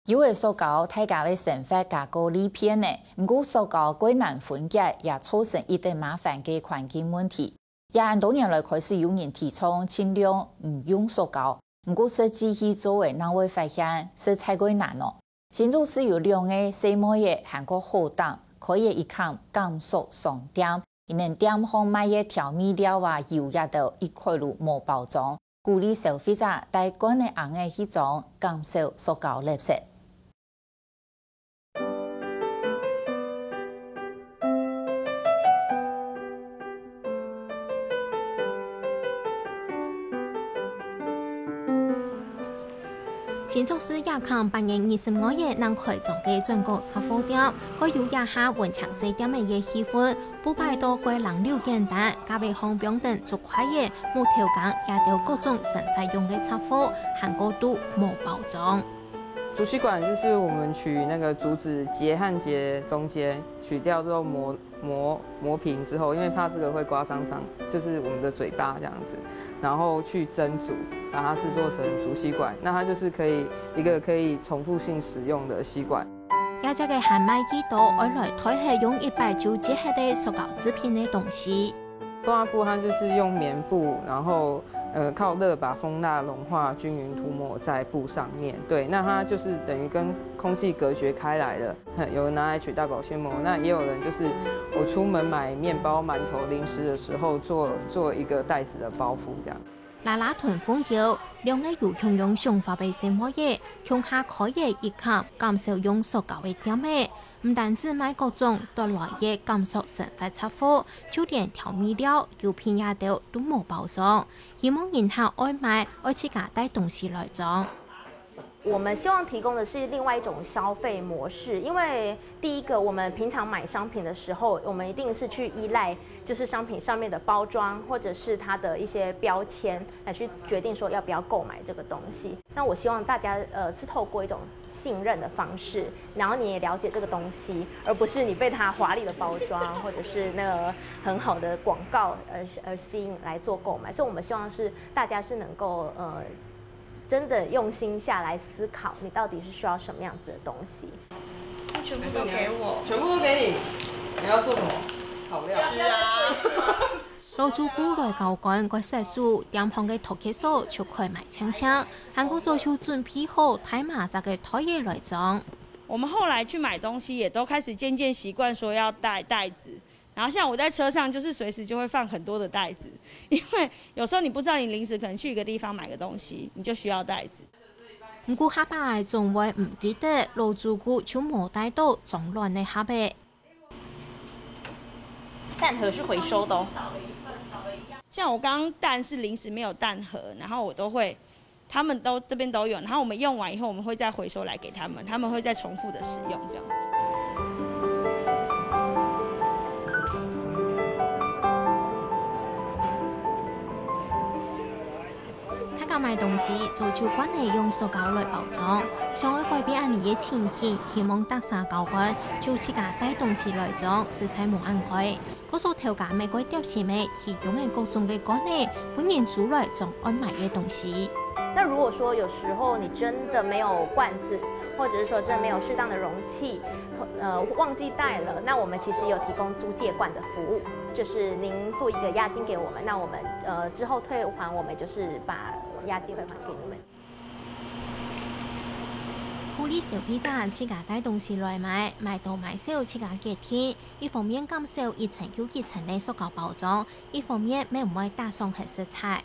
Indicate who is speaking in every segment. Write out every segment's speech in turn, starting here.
Speaker 1: 有的塑胶大家的成分加高利片呢，不过塑胶过难分解，也造成一定麻烦嘅环境问题。也很多年来开始有人提倡尽量唔用塑胶，不过设计去作为哪会发现是太过难咯。现在是有两个细模嘅韩国好档，可以一看减速上点，因能点方买嘅调味料啊、油压到一块路无包装，鼓励消费者带干嘅红嘅去装，减少塑胶垃圾。
Speaker 2: 新竹市亚康8月25日能开张嘅全国杂货店，佢有亚下文强四店嘅嘢气氛，不排多贵人流简单，加为方便等足快嘅，无调工，也有各种生活用嘅杂货，含高度无包装。
Speaker 3: 竹吸管就是我们取那个竹子节和节中间取掉之后磨平之后，因为怕这个会刮伤就是我们的嘴巴这样子，然后去蒸煮，把它制作成竹吸管，那它就是一个可以重复性使用的吸管。
Speaker 2: 也只嘅贩卖机度，我来推系用190结合的塑胶制品的东西。
Speaker 3: 风蜡布它就是用棉布，然后靠热把蜂蜡融化均匀涂抹在布上面，对，那它就是等于跟空气隔绝开来了。有人拿来取代保鲜膜，那也有人就是我出门买面包、馒头、零食的时候做一个袋子的包袱这样。
Speaker 2: 拉拉屯風橋，兩個有共用想法嘅生活嘢，向下可以一級減少用塑膠嘅點嘅。唔單止買各種對來嘅減塑生活雜貨，就連調味料、油片也都冇包裝。希望人客愛買，愛自家帶東西來裝。
Speaker 4: 我们希望提供的是另外一种消费模式，因为第一个，我们平常买商品的时候，我们一定是去依赖就是商品上面的包装或者是它的一些标签来去决定说要不要购买这个东西。那我希望大家是透过一种信任的方式，然后你也了解这个东西，而不是你被它华丽的包装或者是那个很好的广告而吸引来做购买。所以我们希望是大家是能够真的用心下来思考，你到底是需要什么样子的东西。
Speaker 5: 全部都给我，
Speaker 3: 全部都给你。你要做什么？烤料。
Speaker 5: 是啊。
Speaker 2: 老主顾來教官個細數，店旁嘅托客手就開賣清清，韓國早就準備好太麻雜嘅台嘢來裝。
Speaker 5: 我们后来去买东西，也都开始渐渐习惯说要带袋子。然后像我在車上，就是隨時就會放很多的袋子，因為有時候你不知道你臨時可能去一個地方買個東西，你就需要袋子。
Speaker 2: 唔過下擺仲會唔記得老主顧就冇帶到裝亂嘅下擺。
Speaker 4: 蛋盒是回收的哦。
Speaker 5: 像我剛剛蛋是臨時沒有蛋盒，然後我都會，他們都這邊都有，然後我們用完以後，我們會再回收來給他們，他們會再重複的使用這樣子。
Speaker 2: 買東西做就關係用塑膠來包裝，想要改變安尼嘅情形，希望特色教官就自家帶東西來裝，食材冇按開。嗰數調價每個碟前面提供嘅各種嘅乾呢，本人煮來裝安買嘅東西。
Speaker 4: 那如果說有時候你真的沒有罐子，或者是說真的沒有適當的容器，忘記帶了，那我們其實有提供租借罐的服務，就是您付一個押金給我們，那我們之後退還，我們就是把押金退還給你們。
Speaker 2: 鼓勵消費者自家帶東西來買，買多買少自家決定。一方面減少一層又一層的塑膠包裝，一方面沒有大眾和食材。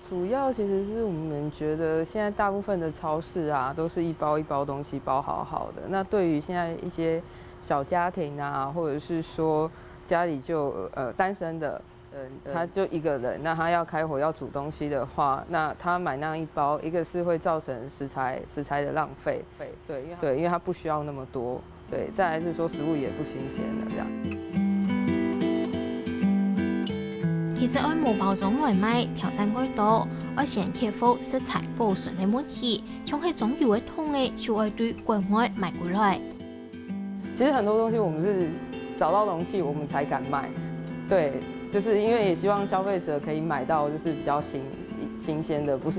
Speaker 3: 主要其實是我們覺得現在大部分的超市啊，都是一包一包東西包好好的。那對於現在一些小家庭啊，或者是說家裡就單身的，他就一個人，那他要開火要煮東西的話，那他買那樣一包，一個是會造成食材的浪費，對，因為他不需要那麼多，對，再來是說食物也不新鮮了這樣。
Speaker 2: 其實按無包裝來賣，挑戰更多，要先克服食材保存的問題，像係總有嘅桶嘅，就要對國外買過來。
Speaker 3: 其實很多東西我們是找到容器，我們才敢賣，對，就是因為也希望消費者可以買到就是比較新鮮的，不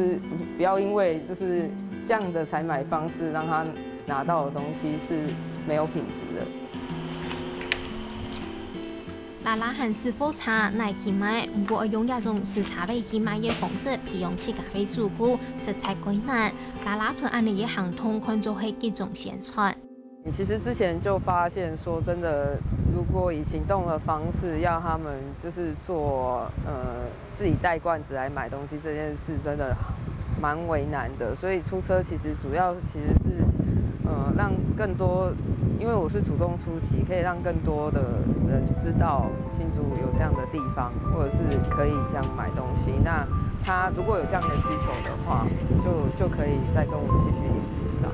Speaker 3: 要因為就是這樣的採買方式讓他拿到的东西是没有品质的。
Speaker 2: 拉拉和师傅茶乃去买，不过用一种食材为去买的方式，培养自家为主顾，食材困难。拉拉团安尼也行通，看作是一种宣传。
Speaker 3: 其实之前就发现说，真的，如果以行动的方式要他们就是做自己带罐子来买东西这件事，真的蛮为难的。所以出车其实主要其实是让更多，因为我是主动出击，可以让更多的人知道新竹有这样的地方，或者是可以这样买东西。那他如果有这样的需求的话，就可以再跟我们继续联系上。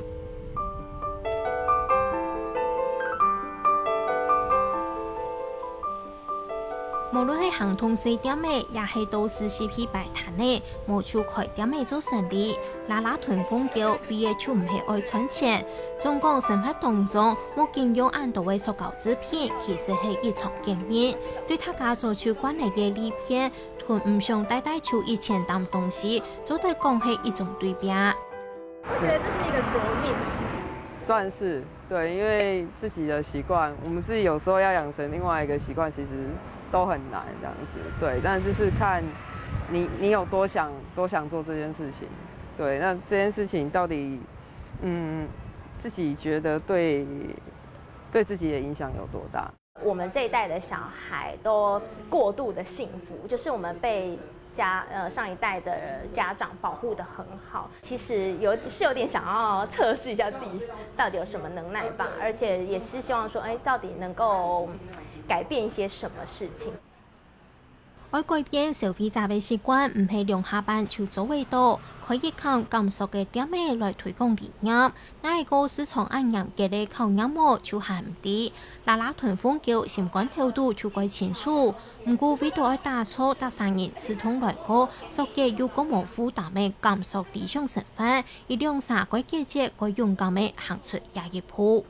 Speaker 2: 無論係行通細點嘅，也係都市 CP 擺攤嘅，無處開點嘅做生意。拉拉團風叫 VH 唔係愛賺錢，中國生活當中冇見用按到嘅塑膠製品，其實係一場經驗。對他家做出關係嘅利片，團唔想帶出以前當東西，做得講係一種對比。
Speaker 4: 我覺得這是一個革命。
Speaker 3: 算是對，因為自己的習慣，我們自己有時候要養成另外一個習慣，其實都很難這樣子，對，但就是看你有多想做這件事情，對，那這件事情到底，自己覺得對自己的影響有多大？
Speaker 4: 我們這一代的小孩都過度的幸福，就是我們被上一代的家長保護得很好，其實有點想要測試一下自己到底有什麼能耐吧，而且也是希望說，到底能夠改變一些什麼事情。
Speaker 2: 愛改變消費者嘅習慣，唔係量下班就做味道，可以靠感受嘅點咩來推廣理念。那一個市場按人嘅咧靠音樂就係唔啲，拉拉團風叫相關條度就該清楚。唔過為到愛打錯得生意刺痛來個，所以要個冇負擔嘅感受理想成分，一兩三個季節個勇敢嘅行出也一步。